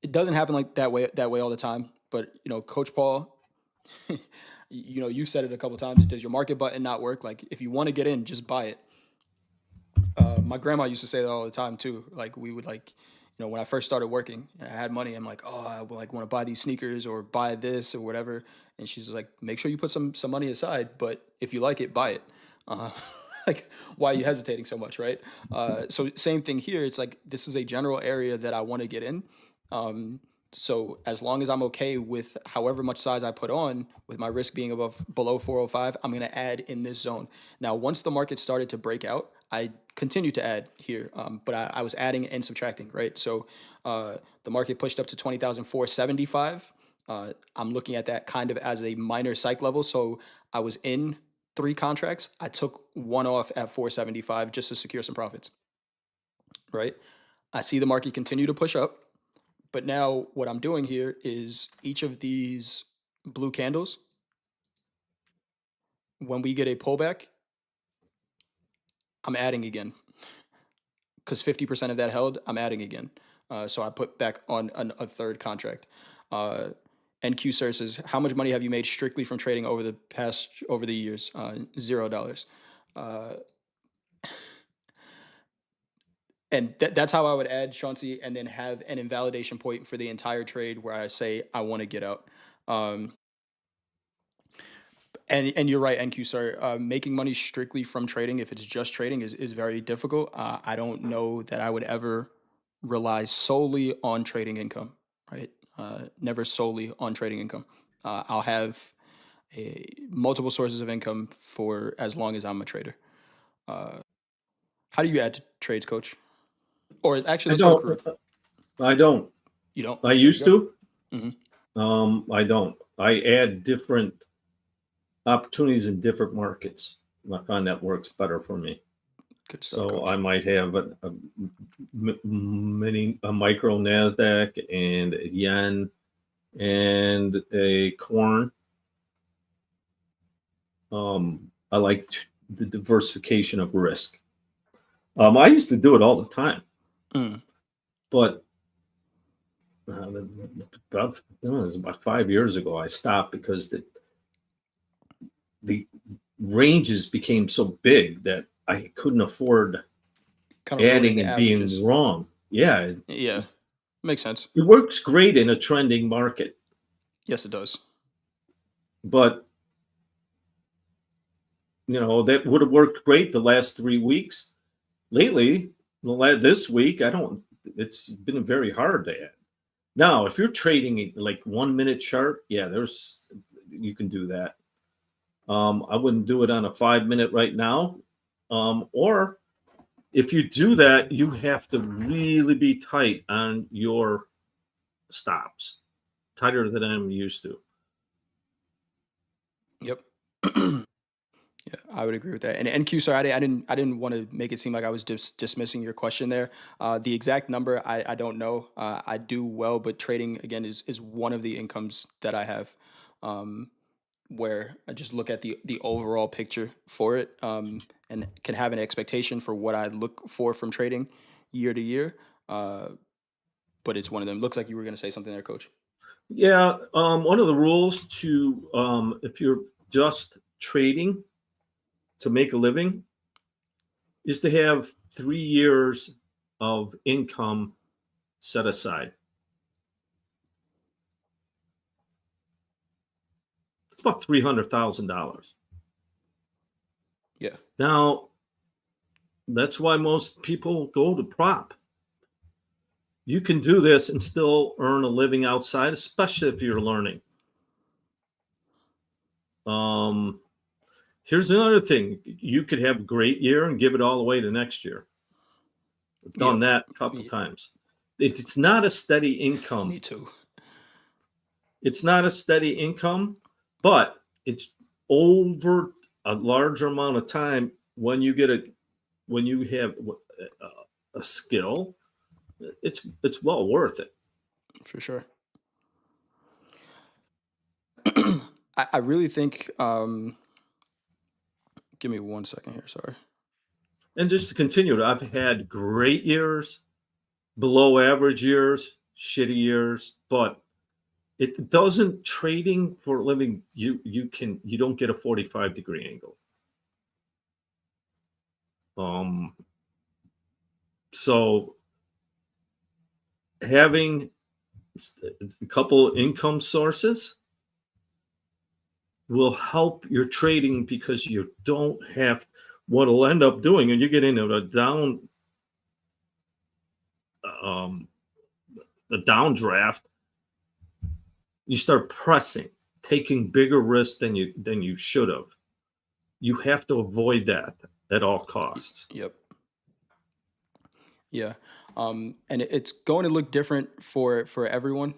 it doesn't happen like that way all the time. But Coach Paul, you said it a couple times. Does your market button not work? Like, if you want to get in, just buy it. My grandma used to say that all the time too. Like, we would when I first started working and I had money, I'm like, oh, I like want to buy these sneakers or buy this or whatever. And she's like, make sure you put some money aside, but if you like it, buy it. Uh, like, why are you hesitating so much, right? So same thing here. It's like this is a general area that I want to get in. Um, so as long as I'm okay with however much size I put on, with my risk being above below 405, I'm gonna add in this zone. Now, once the market started to break out, I continued to add here, but I was adding and subtracting, right? So the market pushed up to 20,475. I'm looking at that kind of as a minor psych level. So I was in 3 contracts. I took one off at 475 just to secure some profits, right? I see the market continue to push up. But now what I'm doing here is each of these blue candles, when we get a pullback, I'm adding again because 50% of that held, I'm adding again. So I put back on a third contract. Uh, NQ Sir says, how much money have you made strictly from trading over the years? $0. Uh, and that's how I would add Chauncey, and then have an invalidation point for the entire trade where I say I want to get out. Um, and you're right, NQ. Sorry, making money strictly from trading, if it's just trading, is very difficult. I don't know that I would ever rely solely on trading income. Right, never solely on trading income. I'll have multiple sources of income for as long as I'm a trader. How do you add to trades, Coach? Or actually, I let's go to don't. Crude. I don't. You don't? I There you used go. to. Hmm. I don't. I add different opportunities in different markets. I find that works better for me. Good stuff, So I Coach. might have a micro Nasdaq and a yen and a corn. I like the diversification of risk. I used to do it all the time, Mm. but it was about 5 years ago I stopped because the ranges became so big that I couldn't afford Kind of ruining adding the and being averages. wrong. Yeah, Yeah, makes sense. it works great in a trending market, Yes, it does. but that would have worked great the last 3 weeks. Lately, this week, I don't. It's been very hard to add. Now, if you're trading like 1 minute chart, yeah, you can do that. I wouldn't do it on a 5 minute right now. Or if you do that, you have to really be tight on your stops, tighter than I'm used to. Yep. Yeah, I would agree with that. And NQ, sorry, I didn't want to make it seem like I was dismissing your question there. The exact number, I don't know. I do well, but trading again is one of the incomes that I have, um, where I just look at the overall picture for it, and can have an expectation for what I look for from trading year to year. Uh, but it's one of them. Looks like you were going to say something there, Coach. Yeah, one of the rules to if you're just trading to make a living is to have 3 years of income set aside. It's about $300,000. Yeah. Now, that's why most people go to prop. You can do this and still earn a living outside, especially if you're learning. Um, Here's another thing: you could have a great year and give it all away to next year. I've done Yep. that a couple times. It's not a steady Me income. too. It's not a steady income, but it's over a large amount of time. When you have a skill, it's well worth it. For sure. I really think. Give me 1 second here. Sorry. And just to continue, I've had great years, below average years, shitty years, but it doesn't trading for a living. You don't get a 45-degree angle. Um, so having a couple income sources will help your trading because you don't have what'll end up doing, and you get into um, a downdraft. You start pressing, taking bigger risks than you should have. You have to avoid that at all costs. Yep. Yeah. And it's going to look different for everyone.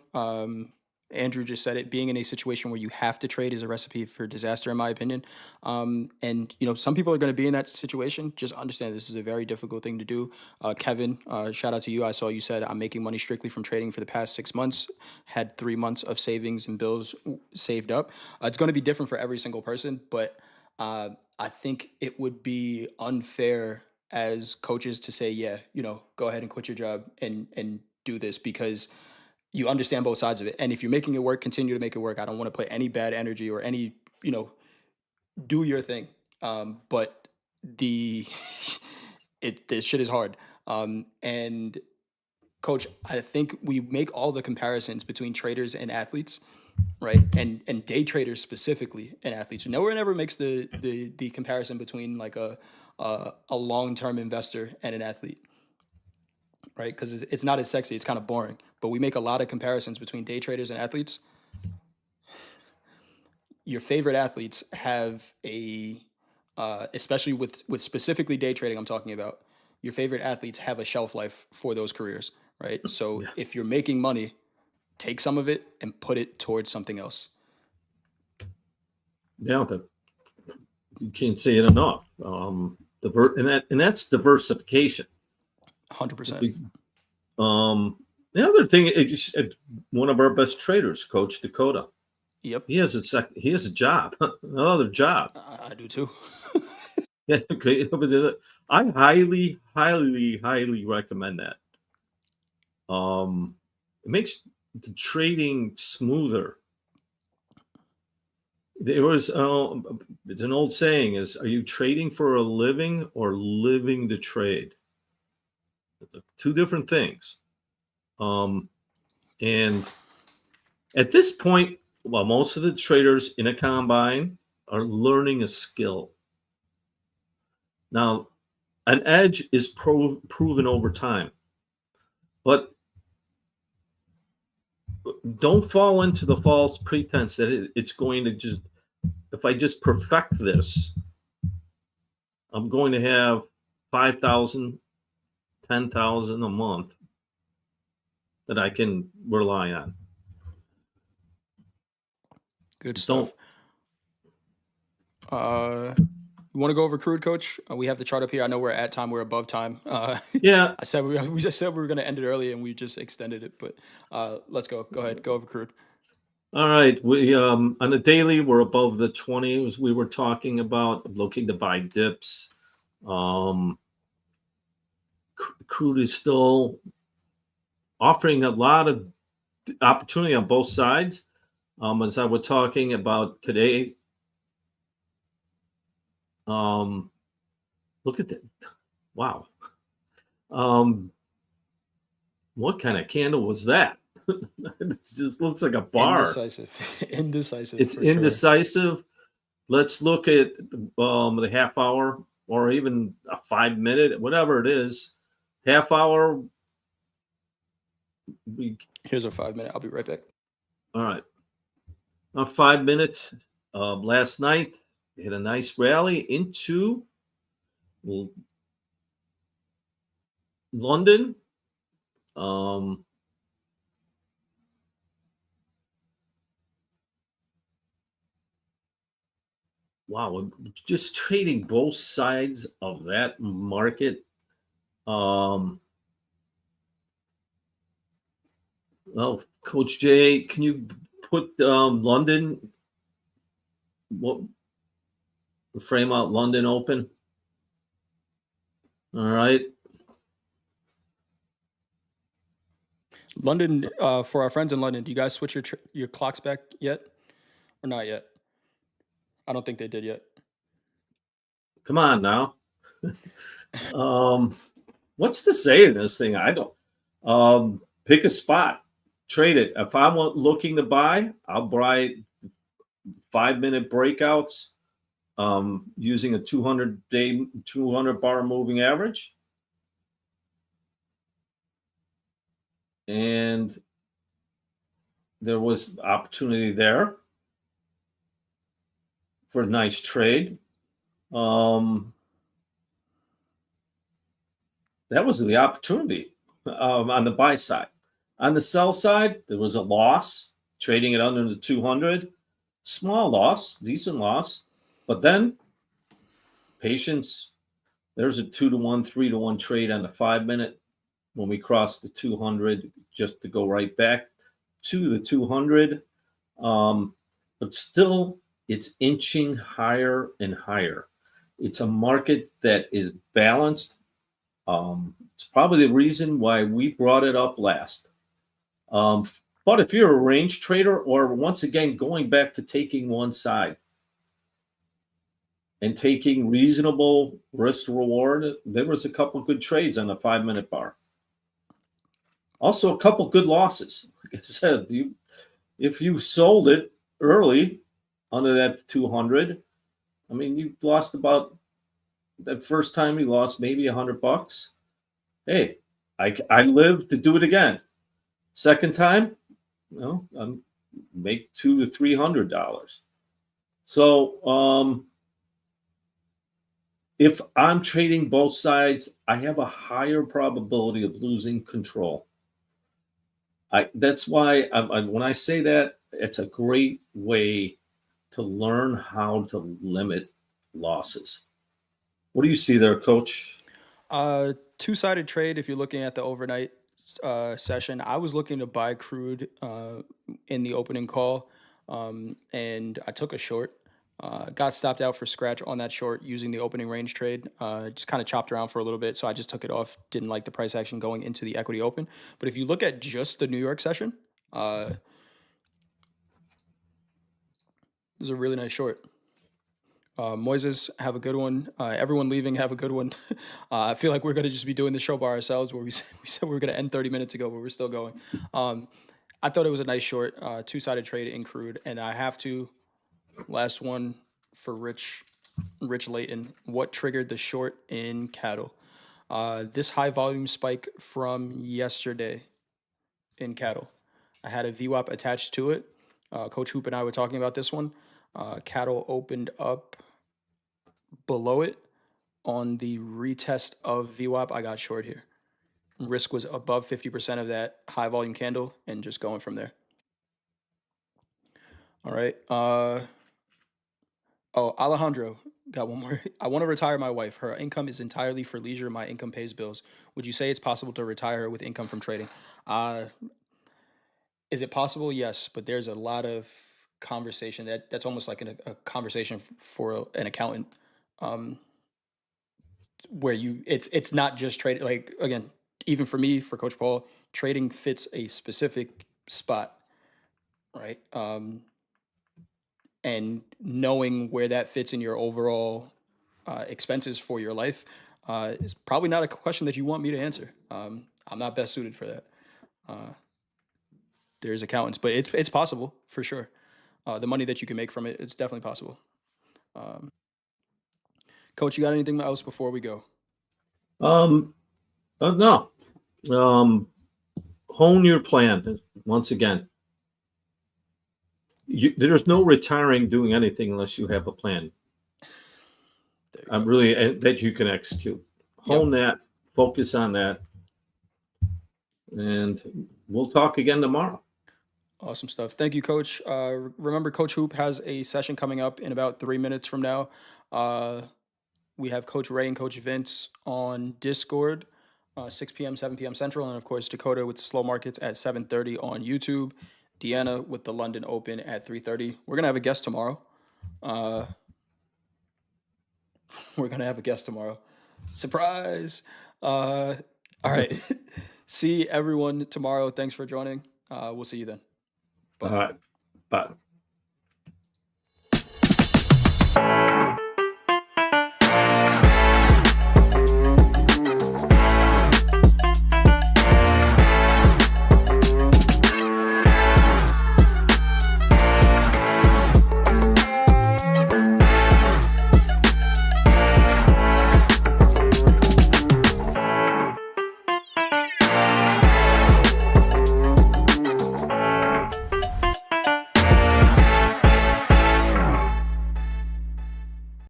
Andrew just said it. Being in a situation where you have to trade is a recipe for disaster, in my opinion. And some people are going to be in that situation. Just understand this is a very difficult thing to do. Kevin, shout out to you. I saw you said I'm making money strictly from trading for the past 6 months. Had 3 months of savings and bills saved up. It's going to be different for every single person, but I think it would be unfair as coaches to say, yeah, go ahead and quit your job and do this because you understand both sides of it. And if you're making it work, continue to make it work. I don't want to put any bad energy or any, do your thing. But the this shit is hard. And coach, I think we make all the comparisons between traders and athletes, right? And day traders specifically and athletes. No one ever makes the comparison between like a long-term investor and an athlete, right? Because it's not as sexy. It's kind of boring. But we make a lot of comparisons between day traders and athletes. Your favorite athletes have especially with specifically day trading, I'm talking about. Your favorite athletes have a shelf life for those careers, right? So Yeah, if you're making money, take some of it and put it towards something else. yeah, but you can't say it enough. And that's diversification. 100%. Be- the other thing, one of our best traders, Coach Dakota, Yep. he has a job, another job. I do too. Yeah, okay. I highly, highly, highly recommend that. It makes the trading smoother. There was it's an old saying: "Is are you trading for a living or living to trade?" Two different things. Um, and at this point, well, most of the traders in a combine are learning a skill. Now, an edge is proven over time, but don't fall into the false pretense that it's going to just, if I just perfect this, I'm going to have 5,000, 10,000 a month that I can rely on. Good Don't, stuff. You want to go over Crude, Coach? We have the chart up here. I know we're at time. We're above time. yeah. I said we just said we were going to end it early, and we just extended it. But let's go. Go ahead. Go over Crude. All right. We on the daily we're above the 20s. We were talking about looking to buy dips. Um, Crude is still offering a lot of opportunity on both sides. As I was talking about today, look at that. Wow. Um, what kind of candle was that? It just looks like a bar. Indecisive. Indecisive It's for sure. indecisive. Let's look at the half hour or even a 5 minute, whatever it is. Half hour. We Here's a 5 minute. I'll be right back. all right. A 5 minute. Last night we had a nice rally into London. Um, wow, just trading both sides of that market. Um, well, Coach Jay, can you put London, what frame out London open? All right. London. For our friends in London, do you guys switch your clocks back yet, or not yet? I don't think they did yet. Come on now. um, what's to say in this thing? I don't. Pick a spot, trade it. If I'm looking to buy, I'll buy 5 minute breakouts using a 200 bar moving average. And there was opportunity there for a nice trade. That was the opportunity on the buy side. On the sell side, there was a loss, trading it under the 200. Small loss, decent loss. But then patience. There's a 2-to-1, 3-to-1 trade on the 5 minute when we crossed the 200, just to go right back to the 200. But still, it's inching higher and higher. It's a market that is balanced. It's probably the reason why we brought it up last. But if you're a range trader, or once again, going back to taking one side and taking reasonable risk reward, there was a couple good trades on the 5 minute bar. Also, a couple good losses. Like I said, if you sold it early under that 200, I mean, you lost about that first time you lost maybe $100. Hey, I live to do it again. Second time, I'm make $200 to $300. So if I'm trading both sides, I have a higher probability of losing control. That's why when I say that, it's a great way to learn how to limit losses. What do you see there, Coach? Two-sided trade. If you're looking at the overnight session, I was looking to buy crude in the opening call, and I took a short. Got stopped out for scratch on that short using the opening range trade. Just kind of chopped around for a little bit, so I just took it off. Didn't like the price action going into the equity open. But if you look at just the New York session, this is a really nice short. Moises, have a good one. Everyone leaving, have a good one. I feel like we're going to just be doing the show by ourselves, where we said we were going to end 30 minutes ago, but we're still going. I thought it was a nice short, two-sided trade in crude, and I have to, last one for Rich Layton. What triggered the short in cattle? This high volume spike from yesterday in cattle. I had a VWAP attached to it. Coach Hoop and I were talking about this one. Cattle opened up below it on the retest of VWAP. I got short here. Risk was above 50% of that high volume candle, and just going from there. All right. Alejandro got one more. I want to retire my wife. Her income is entirely for leisure. My income pays bills. Would you say it's possible to retire her with income from trading? Is it possible? Yes, but there's a lot of conversation that's almost like a conversation for an accountant. Where it's not just trading. Like, again, even for me, for Coach Paul, trading fits a specific spot, right? And knowing where that fits in your overall expenses for your life is probably not a question that you want me to answer. I'm not best suited for that. There's accountants, but it's possible for sure. The money that you can make from it, it's definitely possible. Coach, you got anything else before we go? No. Hone your plan. Once again, there's no retiring doing anything unless you have a plan. Really that you can execute. Hone that. Focus on that, and we'll talk again tomorrow. Awesome stuff. Thank you, Coach. Remember, Coach Hoop has a session coming up in about 3 minutes from now. We have Coach Ray and Coach Vince on Discord, 6 p.m., 7 p.m. Central, and of course Dakota with Slow Markets at 7:30 on YouTube. Deanna with the London Open at 3:30. We're gonna have a guest tomorrow. Surprise! All right. See everyone tomorrow. Thanks for joining. We'll see you then. Bye. Bye.